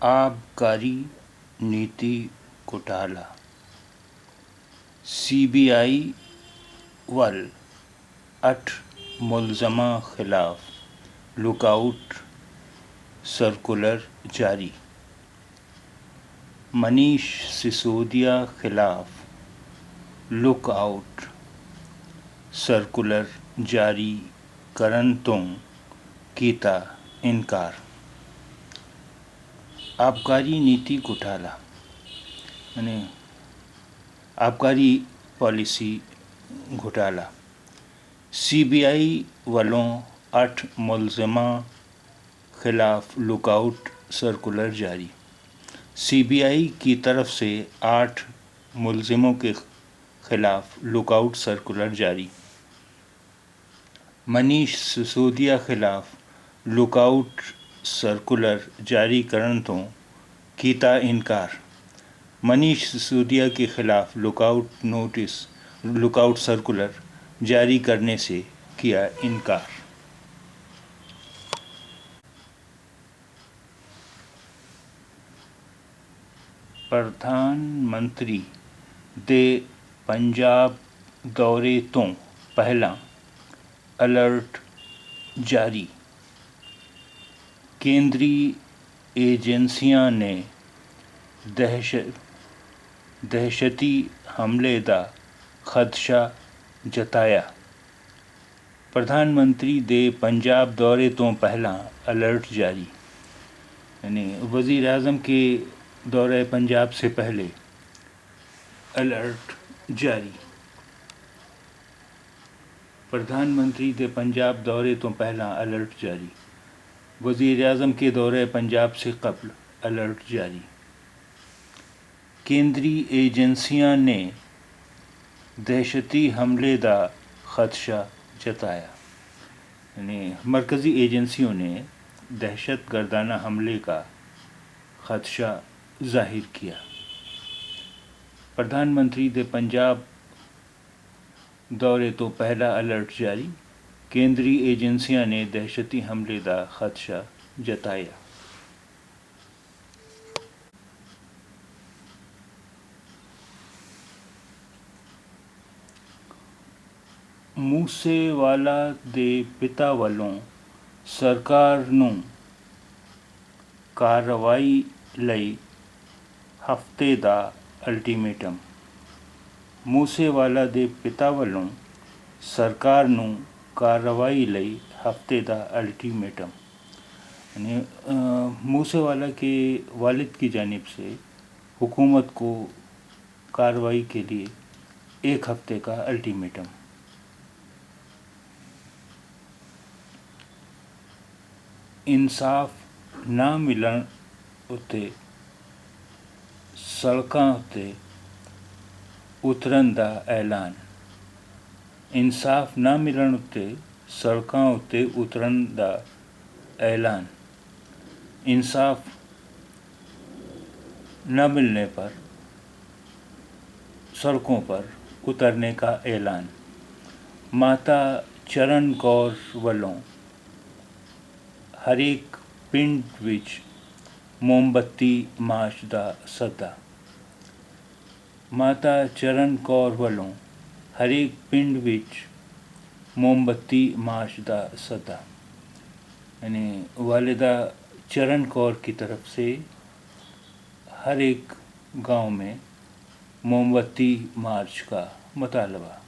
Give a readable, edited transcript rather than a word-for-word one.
आबकारी नीति घोटाला, सीबीआई वल 8 मुलजमा खिलाफ लुकआउट सर्कुलर जारी। मनीष सिसोदिया खिलाफ लुकआउट सर्कुलर जारी करन तो कीता इनकार। आबकारी नीति घोटाला यानी आबकारी पॉलिसी घोटाला। सीबीआई वालों 8 मुलजमा खिलाफ लुकआउट सर्कुलर जारी। सीबीआई की तरफ से 8 मुलजिमों के खिलाफ लुकआउट सर्कुलर जारी। मनीष सिसोदिया खिलाफ लुकआउट सर्कुलर जारी करन तो कीता इनकार। मनीष सिसोदिया के खिलाफ लुकआउट सर्कुलर जारी करने से किया इनकार। प्रधानमंत्री दे पंजाब दौरे तो पहला अलर्ट जारी। केंद्रीय एजेंसियां ने दहशती हमले का खदशा जताया। प्रधानमंत्री दे पंजाब दौरे तो पहला अलर्ट जारी यानी वज़ीर आज़म के दौरे पंजाब से पहले अलर्ट जारी। प्रधानमंत्री दे पंजाब दौरे तो पहला अलर्ट जारी। वज़ीर आज़म के दौरे पंजाब से कबल अलर्ट जारी। केंद्रीय एजेंसियां ने दहशती हमले का खदशा जताया यानी मरकज़ी एजेंसियों ने दहशत गर्दाना हमले का खदशा जाहिर किया। प्रधानमंत्री दे पंजाब दौरे तो पहला अलर्ट जारी। केंद्रीय एजेंसियां ने दहशती हमले का खदशा जताया। मूसेवाला दे पिता वालों सरकार नूं कार्रवाई लई हफ्ते का अल्टीमेटम। मूसेवाला दे पिता वालों सरकार नूं कार्रवाई लई हफ्ते का अल्टीमेटम यानी मूसेवाला के वालिद की जानिब से हुकूमत को कार्रवाई के लिए 1 हफ्ते का अल्टीमेटम। इंसाफ ना मिलन उत्ते सड़कां उत्ते उतरन का ऐलान। इंसाफ ना मिलन उत्ते सड़कां उत्ते उतरन का ऐलान। इंसाफ न मिलने पर सड़कों पर उतरने का ऐलान। माता चरण कौर वालों हरेक पिंड विच मोमबत्ती मार्च का सद्दा। माता चरण कौर वालों हरेक पिंड विच मोमबत्ती मार्च का सद्दा यानी वालिदा चरण कौर की तरफ से हर एक गांव में मोमबत्ती मार्च का मुतालबा।